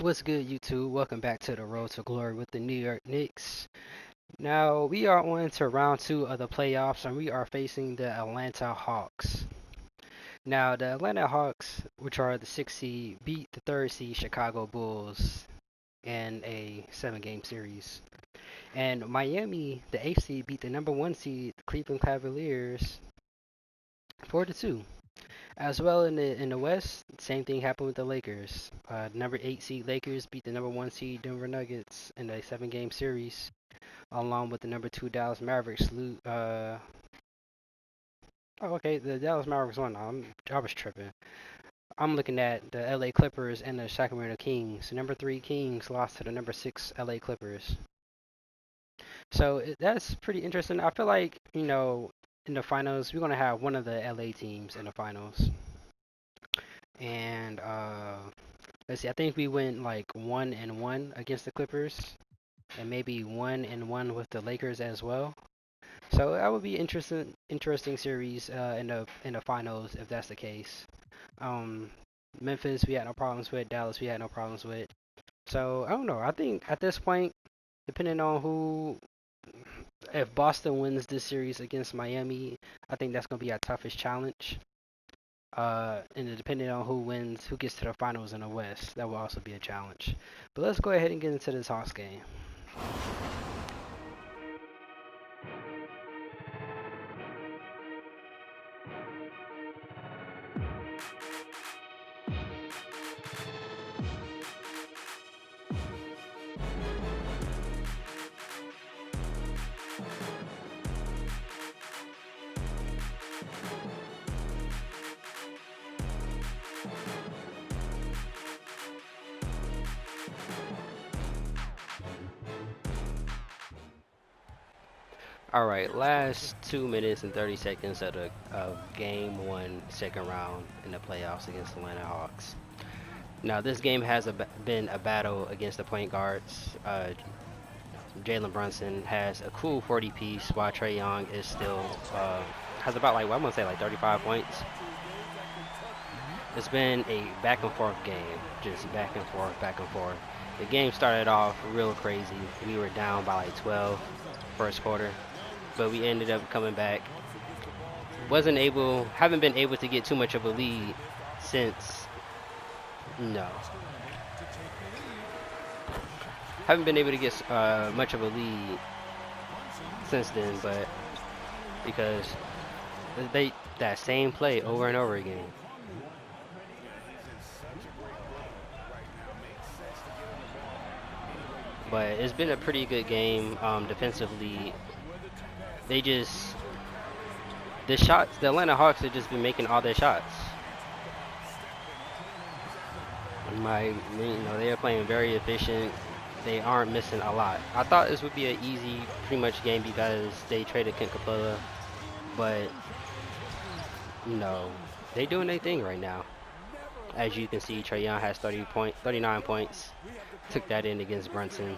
What's good, YouTube? Welcome back to the Road to Glory with the New York Knicks. Now, we are on to round two of the playoffs, and we are facing the Atlanta Hawks. Now, the Atlanta Hawks, which are the sixth seed, beat the third seed Chicago Bulls in a seven-game series. And Miami, the eighth seed, beat the number one seed Cleveland Cavaliers 4-2. As well in the West, same thing happened with the Lakers. Number eight seed Lakers beat the number one seed Denver Nuggets in a seven-game series, along with the number two Dallas Mavericks. Okay, the Dallas Mavericks won. I was tripping. I'm looking at the LA Clippers and the Sacramento Kings. The number three Kings lost to the number six LA Clippers. So that's pretty interesting. I feel like in the finals we're gonna have one of the LA teams in the finals, and let's see. I think we went like 1-1 against the Clippers, and maybe 1-1 with the Lakers as well. So that would be interesting series in the finals if that's the case. Um, Memphis we had no problems with. Dallas we had no problems with. So I don't know. I think at this point, depending on if Boston wins this series against Miami, I think that's gonna be our toughest challenge. And depending on who gets to the finals in the West, that will also be a challenge. But let's go ahead and get into this Hawks game. All right, last 2 minutes and 30 seconds of game one, second round in the playoffs against the Atlanta Hawks. Now, this game has been a battle against the point guards. Jalen Brunson has a cool 40 piece, while Trae Young is still has about like I'm gonna say like 35 points. It's been a back and forth game, just back and forth, back and forth. The game started off real crazy. We were down by like 12 first quarter, but we ended up coming back. Haven't been able to get too much of a lead since. No, haven't been able to get much of a lead since then, but because that same play over and over again. But it's been a pretty good game defensively. They just the Atlanta Hawks have just been making all their shots. They are playing very efficient. They aren't missing a lot. I thought this would be an easy, pretty much game because they traded Kent Capella, but no, they doing their thing right now. As you can see, Trae Young has 39 points. Took that in against Brunson.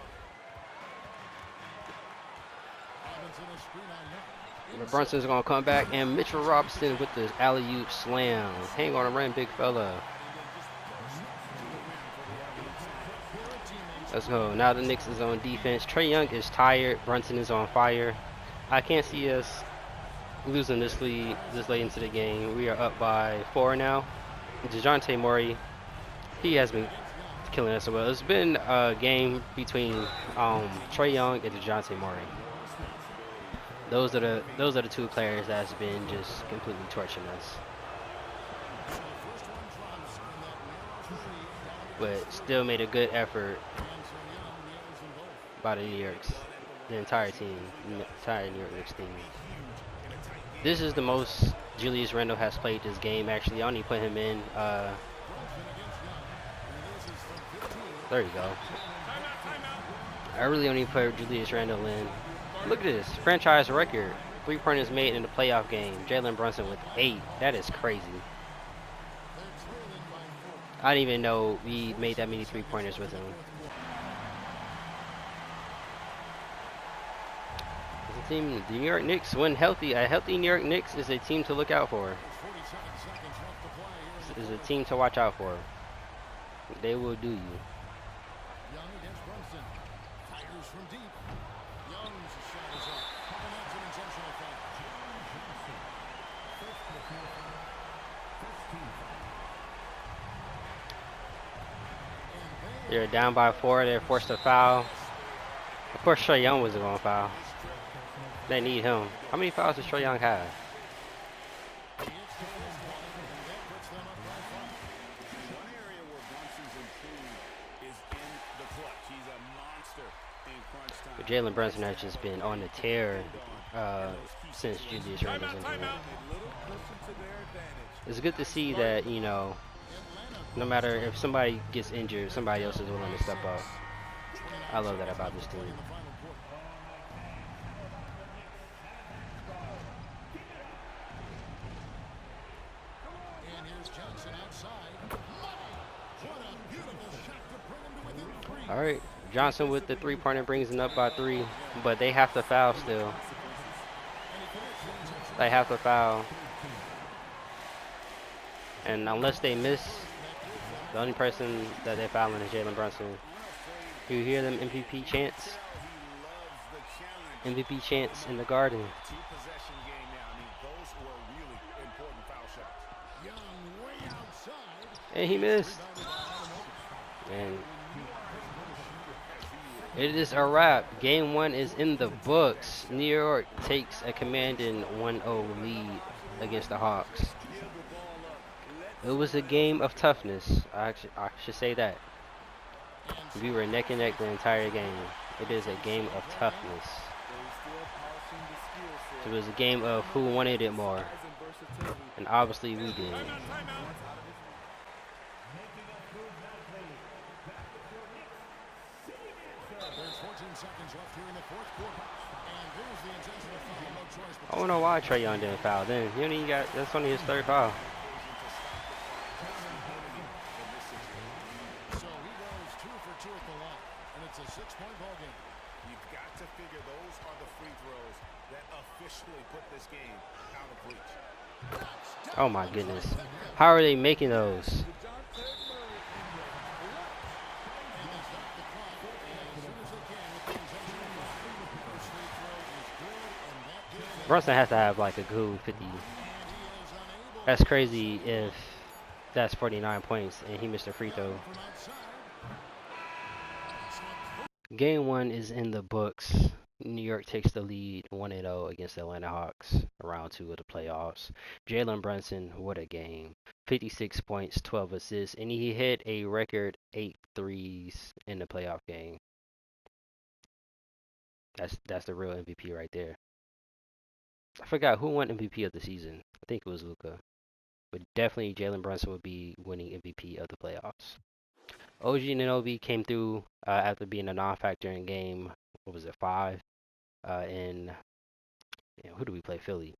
But Brunson's gonna come back, and Mitchell Robinson with the alley-oop slam. Hang on the rim, big fella. Let's go. Now the Knicks is on defense. Trae Young is tired. Brunson is on fire. I can't see us losing this lead this late into the game. We are up by 4 now. DeJounte Murray, he has been killing us as well. It's been a game between Trae Young and DeJounte Murray. Those are the two players that's been just completely torching us. But still made a good effort by the entire team, the entire New York Knicks team. This is the most Julius Randle has played this game. Actually, I only put him in. There you go. I really only put Julius Randle in. Look at this franchise record: 3-pointers made in the playoff game. Jalen Brunson with 8. That is crazy. I didn't even know we made that many 3-pointers with him. The New York Knicks, when healthy, a healthy New York Knicks is a team to look out for. Is a team to watch out for. They will do you. They're down by 4. They're forced to foul. Of course, Trae Young was going to foul. They need him. How many fouls does Trae Young have? But Jalen Brunson has just been on the tear since Julius Randle's injury. It's good to see that, you know, no matter if somebody gets injured, somebody else is willing to step up. I love that about this team. All right, Johnson with the three-pointer brings them up by 3, but they have to foul still. They have to foul. And unless they miss, the only person that they're fouling is Jalen Brunson. You hear them MVP chants? MVP chants in the Garden. And he missed. And it is a wrap. Game 1 is in the books. New York takes a commanding 1-0 lead against the Hawks. It was a game of toughness. I should say that. We were neck and neck the entire game. It is a game of toughness. It was a game of who wanted it more. And obviously we did. I don't know why Trae Young didn't foul then. He only got, that's only his 3rd foul. So he goes 2 for 2 at the line, and it's a 6-point ball game. You've got to figure those are the free throws that officially put this game out of reach. Oh my goodness. How are they making those? Brunson has to have like a good 50. That's crazy if that's 49 points and he missed a free throw. Game 1 is in the books. New York takes the lead 1-0 against the Atlanta Hawks, round 2 of the playoffs. Jalen Brunson, what a game. 56 points, 12 assists, and he hit a record 8 threes in the playoff game. That's the real MVP right there. I forgot who won MVP of the season. I think it was Luka. But definitely Jalen Brunson would be winning MVP of the playoffs. OG Anunoby came through after being a non-factor in game, what was it, 5? Who do we play? Philly.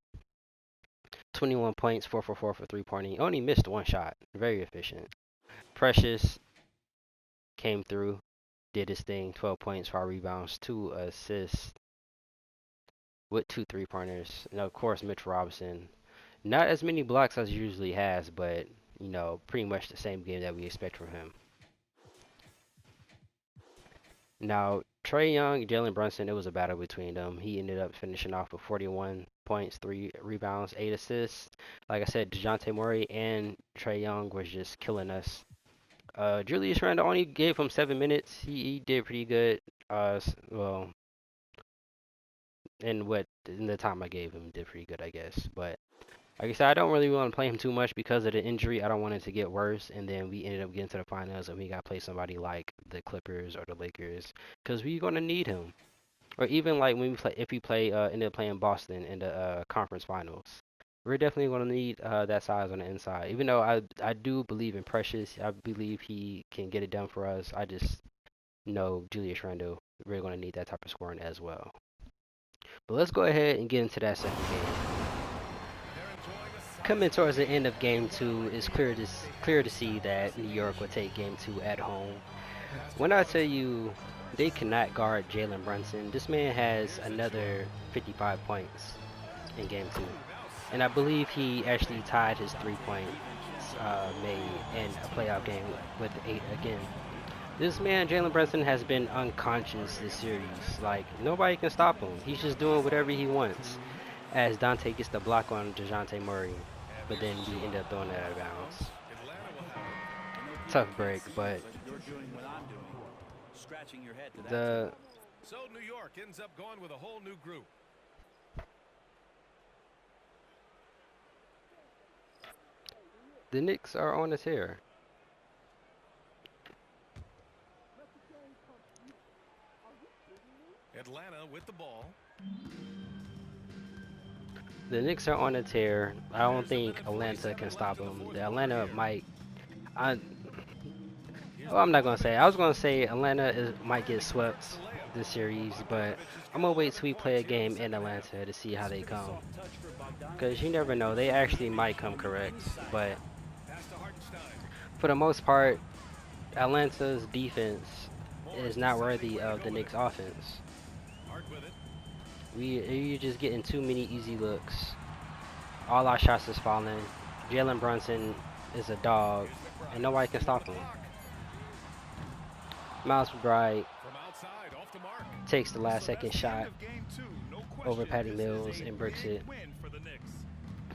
21 points, 4 for 4 for three-pointing. Only missed 1 shot. Very efficient. Precious came through, did his thing. 12 points, 5 rebounds, 2 assists with 2 three-pointers. And of course, Mitch Robinson. Not as many blocks as he usually has, but, you know, pretty much the same game that we expect from him. Now, Trae Young, Jalen Brunson, it was a battle between them. He ended up finishing off with 41 points, 3 rebounds, 8 assists. Like I said, DeJounte Murray and Trae Young was just killing us. Julius Randle only gave him 7 minutes. He did pretty good. Well, in the time I gave him, did pretty good, I guess. But like I said, I don't really want to play him too much because of the injury. I don't want it to get worse, and then we ended up getting to the finals, and we got to play somebody like the Clippers or the Lakers, because we're gonna need him. Or even like when we play, if we play, end up playing Boston in the conference finals, we're definitely gonna need that size on the inside. Even though I do believe in Precious, I believe he can get it done for us. I just know Julius Randle, we're gonna need that type of scoring as well. But let's go ahead and get into that second game. Coming towards the end of Game 2, it's clear to see that New York will take Game 2 at home. When I tell you they cannot guard Jalen Brunson, this man has another 55 points in Game 2. And I believe he actually tied his 3 points made in a playoff game with 8 again. This man, Jalen Brunson, has been unconscious this series. Like, nobody can stop him. He's just doing whatever he wants. As Dante gets the block on DeJounte Murray. And But there's then two we on end the up throwing play that out of now. bounds. Atlanta will have it. I know people Tough can't break, see you, but but you're doing what I'm doing. Scratching your head to that tune. the So New York ends up going with a whole new group. the Knicks are on a tear. Atlanta with the ball. The Knicks are on a tear. I don't There's a think minute Atlanta 47 can left stop in the them. fourth The quarter Atlanta here. might. I. Here's Well, the I'm not gonna say. I Bogdanovich. was gonna say Atlanta might And get he converts swept the layup. this series, but Bogdanovich has I'm got gonna wait 11 till we play points a here in the game in second half. Atlanta to see how It's a they pretty come. soft touch for Cause you Bogdanovich. never know. They He's actually really might come showing you correct, inside but out. Pass to Hartenstein. for the most part, Atlanta's defense Morris is not deciding worthy where to of go the with it. Knicks' offense. Hart with it. You're just getting too many easy looks. All our shots is falling. Jalen Brunson is a dog, Here's and McBride. nobody can Into the stop him. block. Miles McBride From outside, off the mark. takes the last So that's second the end shot of game two. No over question. Patty This is Mills a and bricks big it. win for the Knicks.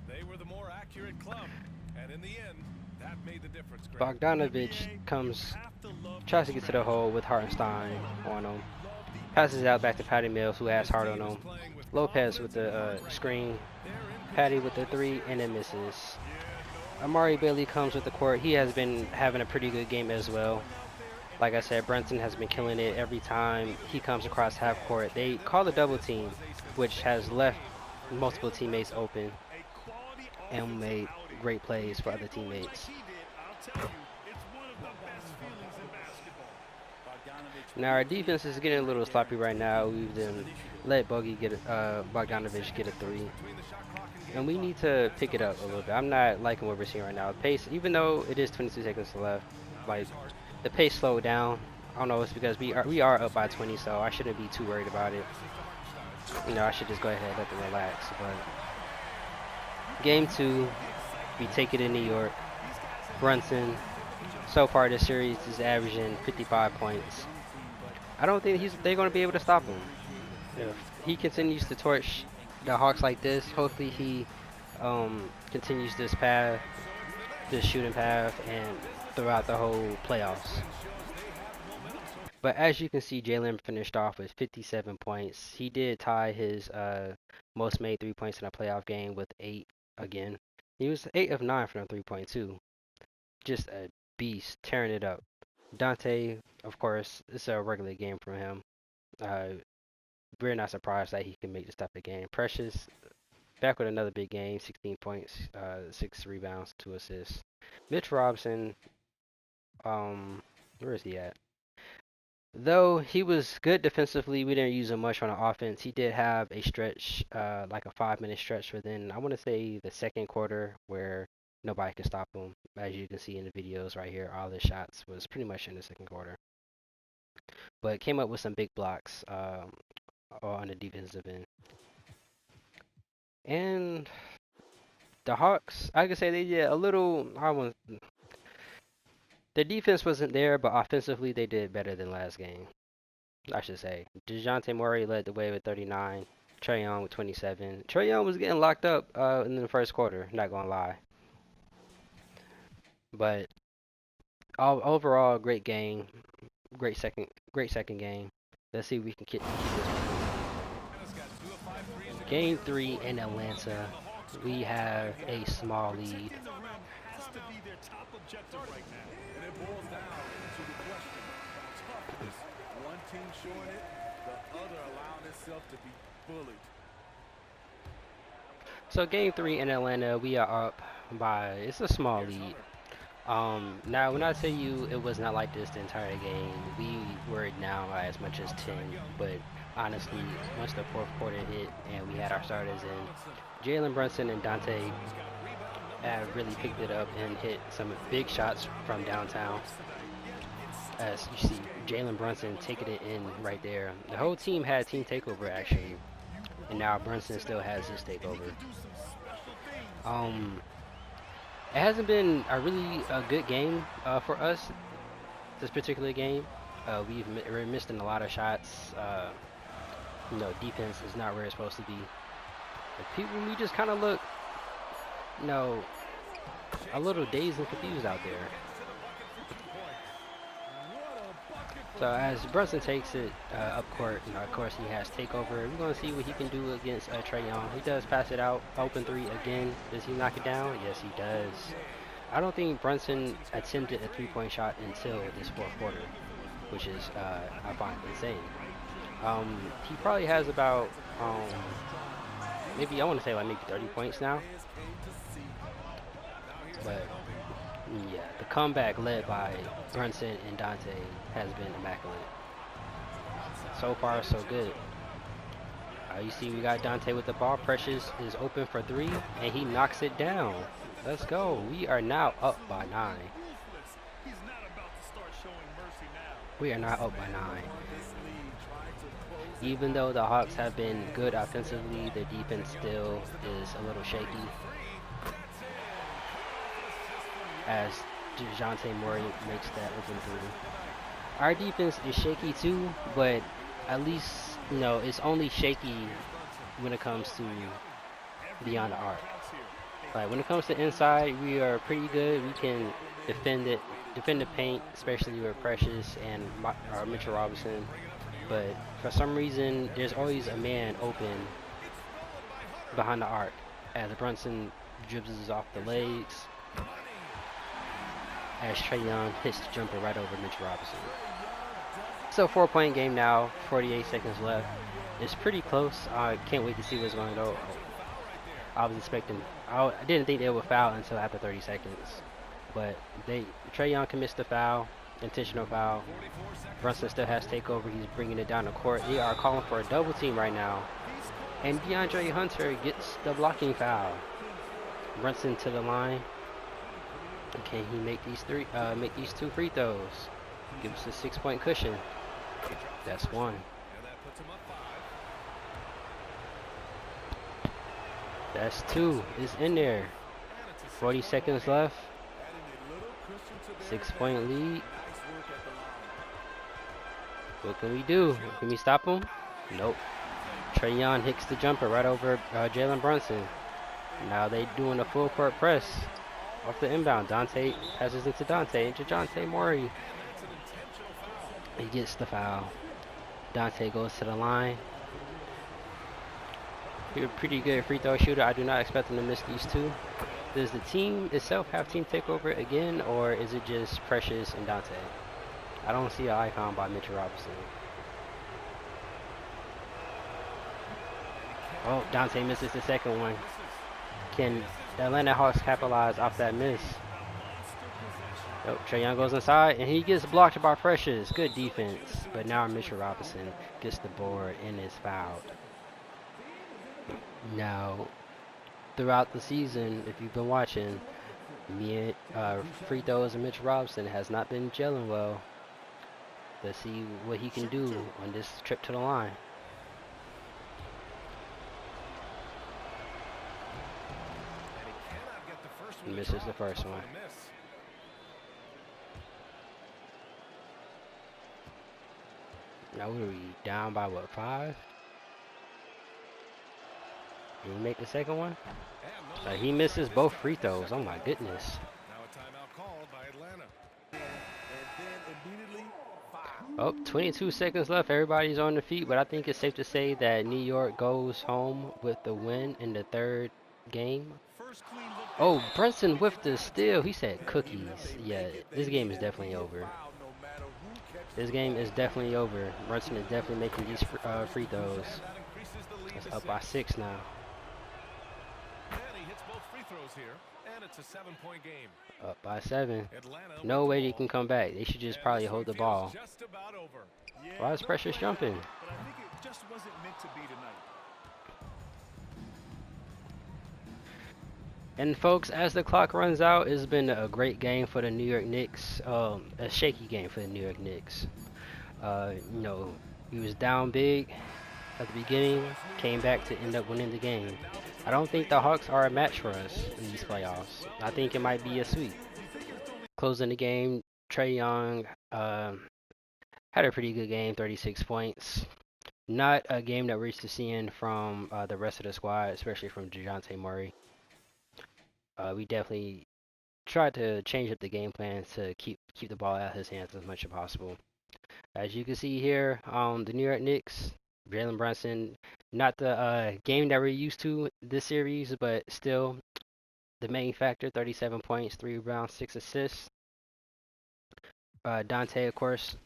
They were the more accurate club. And in the end, that made the difference, Greg. In the Bogdanovich NBA, you comes, have to love tries that to get to the strategy. hole with Moving the Hartenstein ball on around. him. You love the Passes out back to execution. Patty Mills, who has This Hart on team is him. playing with Lopez with confidence in the their heart right now. screen. They're in Patty control with the of the 3, and series it so far. misses. Yeah, no Amari Bailey question. comes with the And court. He has this been team having a pretty good game as just well. going out there and Like I said, Brunson executing has their been game killing it plan. every time he Maybe it comes wasn't across half fast, court. They but call a double this was team, a which has sensational left game for multiple Jalen teammates Brunson. open A quality and offensive made outing. great When you plays for get other it going like teammates. he did, I'll tell you, it's one of the best feelings in basketball. Bogdanovich Now our will be defense is getting a having, I little sloppy right now. guarantee We've you, some then initiative. let Bogdanovich get a 8 seconds 3, between the shot clock and and game we clock. need to Pass to pick it up a little bit. Hartenstein. I'm not liking what we're seeing right now. The pace, even though it is 22 seconds left, Now like here's Hart. the pace slowed down. I don't know. It's because we are up by 20, so I shouldn't be too worried about it. Passes to Hartenstein. I should just go ahead and let them relax. But game 2, we take it in New York. Brunson, so far this series, is averaging 55 points. I don't think they're going to be able to stop him. If he continues to torch the Hawks like this, hopefully he continues this path, this shooting path, and throughout the whole playoffs. But as you can see, Jalen finished off with 57 points. He did tie his most made 3 points in a playoff game with 8 again. He was 8 of 9 from the 3-point too. Just a beast, tearing it up. Dante, of course, it's a regular game from him. Uh, we're not surprised that he can make this type of game. Precious, back with another big game, 16 points, 6 rebounds, 2 assists. Mitch Robinson, where is he at? Though he was good defensively, we didn't use him much on the offense. He did have a stretch, like a 5-minute stretch within, I want to say, the second quarter where nobody could stop him. As you can see in the videos right here, all the shots was pretty much in the second quarter. But came up with some big blocks on the defensive end. And the Hawks, I could say they did a little. The defense wasn't there, but offensively they did better than last game. I should say. DeJounte Murray led the way with 39. Trae Young with 27. Trae Young was getting locked up in the first quarter. Not gonna lie, but overall, great game. Great second game. Let's see if we can keep this momentum. Atlanta's got 2 of 5 threes to go Game here. 3 in Atlanta. And the Hawks We call it have right here. a small lead. Protecting the rim has to be their top objective right now. And it boils down to the question of toughness. One team showing it, the other allowing itself to be bullied. So game 3 in Atlanta, we are up by, it's a small Here's lead. Hunter. Now when I tell you it was not like this the entire game, we were down by as much as 10. Outside Young. But honestly, once the fourth quarter hit and we had our starters in, Robinson. Jalen Brunson and Dante He's got rebound number have really 13 picked it on up the and night. hit some big shots from downtown. As you see, Jalen Brunson taking it in right there. The whole team had team takeover actually, and now Brunson still has his takeover. It hasn't been a really good game for us. this particular game. We're missing a lot of shots. Defense is not where it's supposed to be. We just kind of look, you know, a little dazed and confused out there. So as Brunson takes it up court, of course he has takeover. We're going to see what he can do against Trae Young. He does pass it out, open three again. Does he knock it down? Yes, he does. I don't think Brunson attempted a three-point shot until this fourth quarter, which is, I find insane. He probably has about, maybe, I want to say like maybe 30 points now. But yeah, the comeback led by Brunson and Dante has been immaculate. So far, so good. You see we got Dante with the ball. Precious is open for three, and he knocks it down. Let's go. We are now up by 9. We are now up by 9. Even though the Hawks have been good offensively, their defense still is a little shaky. As DeJounte Murray makes that open three. Our defense is shaky too, but at least, it's only shaky when it comes to beyond the arc. Like when it comes to inside, we are pretty good. We can defend the paint, especially with Precious and Mitchell Robinson. But for some reason, there's always a man open behind the arc as Brunson dribbles off the legs. As Trae Young hits the jumper right over Mitchell Robinson. So 4-point game now, 48 seconds left. It's pretty close. I can't wait to see what's going on. I didn't think they would foul until after 30 seconds. But Trae Young commits the foul, intentional foul. Brunson still has takeover. He's bringing it down the court. They are calling for a double team right now. And DeAndre Hunter gets the blocking foul. Brunson to the line. Can he make these 2 free throws? Give us a 6-point cushion. That's 1. That's 2. It's in there. 40 seconds left. 6-point lead. What can we do? Can we stop him? Nope. Trae Young hits the jumper right over Jalen Brunson. Now they doing a full court press. Off the inbound, Dante passes into DeJounte Murray. He gets the foul. Dante goes to the line. He's a pretty good free throw shooter. I do not expect him to miss these 2. Does the team itself have team takeover again, or is it just Precious and Dante? I don't see an icon by Mitchell Robinson. Oh, Dante misses the second one. Can the Atlanta Hawks capitalize off that miss? Oh, Trae Young goes inside, and he gets blocked by Precious. Good defense. But now Mitchell Robinson gets the board and is fouled. Now, throughout the season, if you've been watching, free throws and Mitchell Robinson has not been gelling well. Let's see what he can do on this trip to the line. He misses the first one. Now what are we down by what, 5? Did we make the second one? He misses both free throws. Oh my goodness. Now a timeout called by Atlanta. And then immediately Oh, 22 seconds left. Everybody's on their feet, but I think it's safe to say that New York goes home with the win in the 3rd game. Oh, Brunson with the steal. He said cookies. Yeah, this game is definitely over. This game is definitely over. Brunson is definitely making these free throws. It's up by 6 now. and he hits both free throws here, and it's a 7-point game. Up by 7. Atlanta No way they can come back. They should just probably hold the ball. Just about over. Why is Precious jumping? But I think it just wasn't meant to be tonight. And folks, as the clock runs out, it's been a great game for the New York Knicks. A shaky game for the New York Knicks. He was down big at the beginning, came back to end up winning the game. I don't think the Hawks are a match for us in these playoffs. I think it might be a sweep. Closing the game, Trae Young had a pretty good game, 36 points. Not a game that we're used to seeing from the rest of the squad, especially from DeJounte Murray. We definitely tried to change up the game plan to keep the ball out of his hands as much as possible. As you can see here, the New York Knicks, Jalen Brunson, not the game that we're used to this series, but still the main factor, 37 points, 3 rebounds, 6 assists. Dante, of course,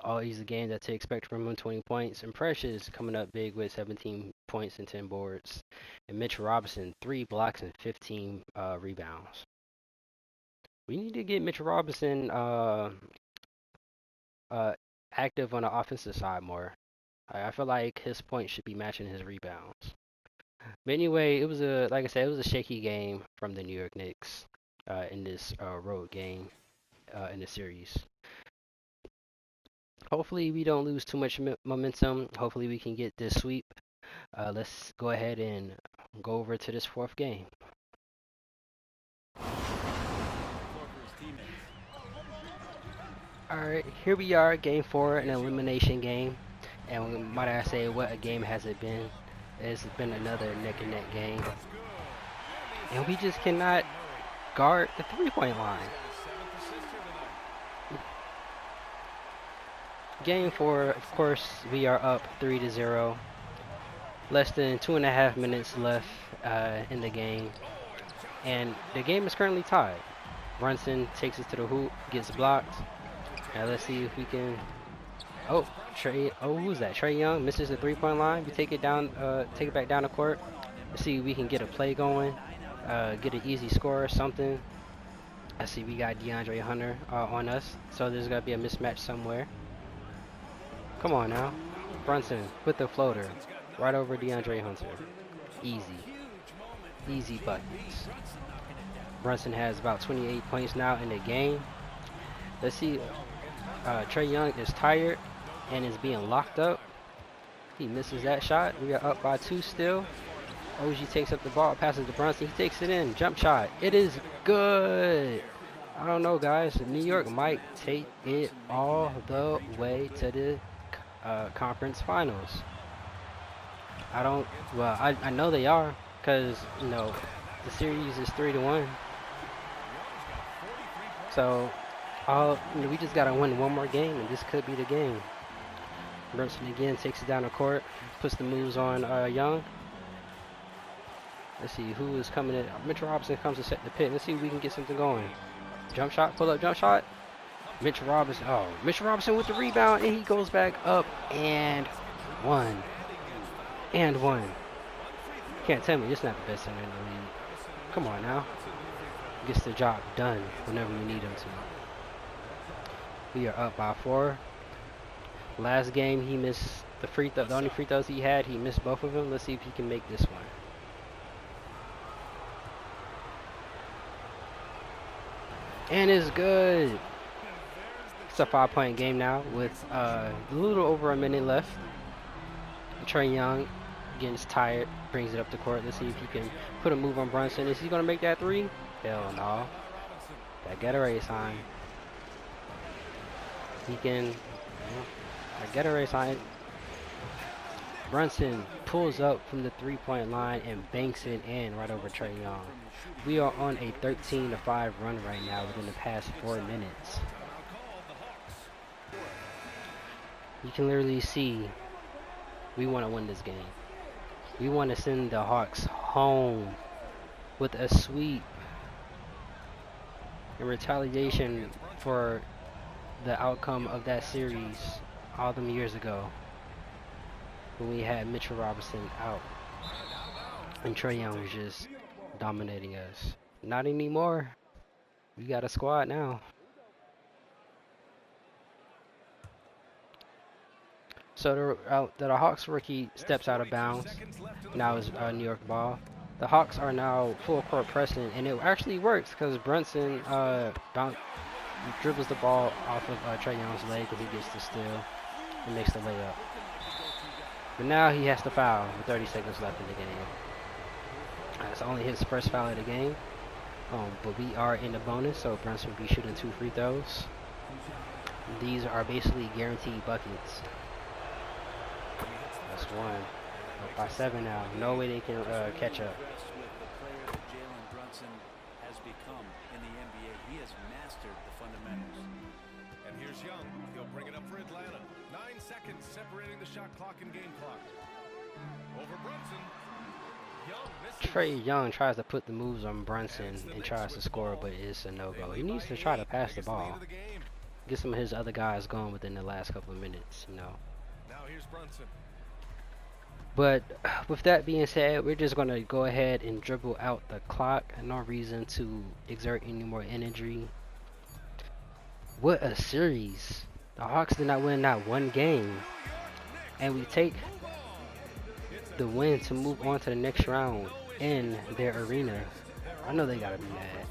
always the game that to expect from him, 20 points. And Precious coming up big with 17 points and 10 boards. And Mitch Robinson, 3 blocks and 15 rebounds. We need to get Mitch Robinson active on the offensive side more. I feel like his points should be matching his rebounds. But anyway, it was like I said, it was a shaky game from the New York Knicks in this road game in the series. Hopefully we don't lose too much momentum. Hopefully we can get this sweep. Let's go ahead and go over to this fourth game. Alright, here we are, game 4, an elimination game. And might I say, what a game has it been? It's been another neck and neck game. And we just cannot guard the 3-point line. Game 4, of course, we are up 3-0. Less than 2.5 minutes left in the game. And the game is currently tied. Brunson takes it to the hoop, gets blocked. Now let's see if we can. Oh, who's that? Trae Young misses the 3-point line. We take it down, take it back down the court. Let's see if we can get a play going, get an easy score or something. Let's see, we got DeAndre Hunter on us, so there's gotta be a mismatch somewhere. Come on now, Brunson with the floater, right over DeAndre Hunter. Easy buckets. Brunson has about 28 points now in the game. Let's see, Trae Young is tired and is being locked up. He misses that shot. We are up by 2 still. OG takes up the ball, passes to Brunson. He takes it in. Jump shot. It is good. I don't know, guys. New York might take it all the way to the conference finals. I know they are, because, you know, the series is 3-1. So, we just got to win one more game, and this could be the game. Brunson again takes it down the court, puts the moves on Young. Let's see who is coming in. Mitch Robinson comes to set the pit. Let's see if we can get something going. Jump shot, pull up jump shot. Mitch Robinson with the rebound, and he goes back up and one. Can't tell me it's not the best center in the league. Come on now. Gets the job done whenever we need him to. We are up by 4. Last game he missed the free throw. The only free throws he had, he missed both of them. Let's see if he can make this one. And it's good. It's a 5-point game now with a little over a minute left. Trae Young gets tired, brings it up the court. Let's see if he can put a move on Brunson. Is he going to make that 3? Hell no. That Gatorade sign. He can. That Gatorade sign. Brunson pulls up from the 3-point line and banks it in right over Trae Young. We are on a 13-5 run right now within the past 4 minutes. You can literally see we want to win this game. We want to send the Hawks home with a sweep in retaliation for the outcome of that series all them years ago when we had Mitchell Robinson out and Trae Young was just dominating us. Not anymore. We got a squad now. So the Hawks rookie steps out of bounds. Now is New York ball. The Hawks are now full court pressing, and it actually works because Brunson dribbles the ball off of Trae Young's leg when he gets the steal and makes the layup. But now he has to foul with 30 seconds left in the game. That's only his first foul of the game. But we are in the bonus, so Brunson will be shooting 2 free throws. These are basically guaranteed buckets. That's one. Up by 7 now. No way they can catch up. Impressed with the player that Jalen Brunson has become in the NBA. He has mastered the fundamentals. And here's Young. He'll bring it up for Atlanta. 9 seconds separating the shot clock and game clock. Over Brunson. Young misses. Trey Young tries to put the moves on Brunson and tries to score, but it's a no-go. He needs to try to pass the ball. Get some of his other guys going within the last couple of minutes, Now here's Brunson. But with that being said, we're just going to go ahead and dribble out the clock. No reason to exert any more energy. What a series. The Hawks did not win not one game. And we take the win to move on to the next round in their arena. I know they got to be mad.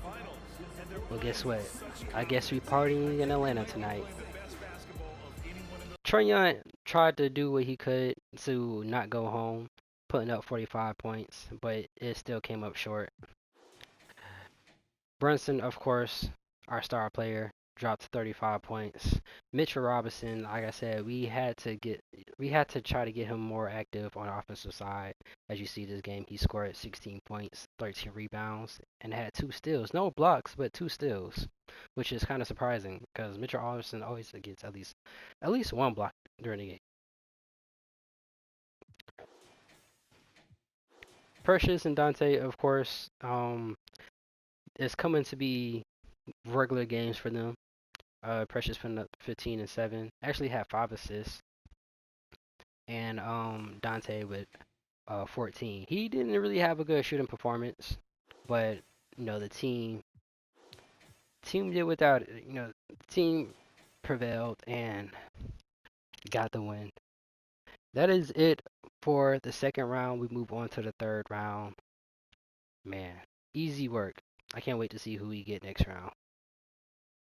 Well, guess what? I guess we partying in Atlanta tonight. Trae Young tried to do what he could to not go home, putting up 45 points, but it still came up short. Brunson, of course, our star player, dropped 35 points. Mitchell Robinson, like I said, we had to try to get him more active on the offensive side. As you see this game, he scored 16 points, 13 rebounds, and had 2 steals. No blocks, but 2 steals, which is kind of surprising because Mitchell Robinson always gets at least 1 block during the game. Precious and Dante, of course, it's coming to be regular games for them. Precious putting up 15 and 7. Actually had 5 assists. And Dante with 14. He didn't really have a good shooting performance, but the team did without it. The team prevailed and got the win. That is it for the second round. We move on to the third round. Man, easy work. I can't wait to see who we get next round.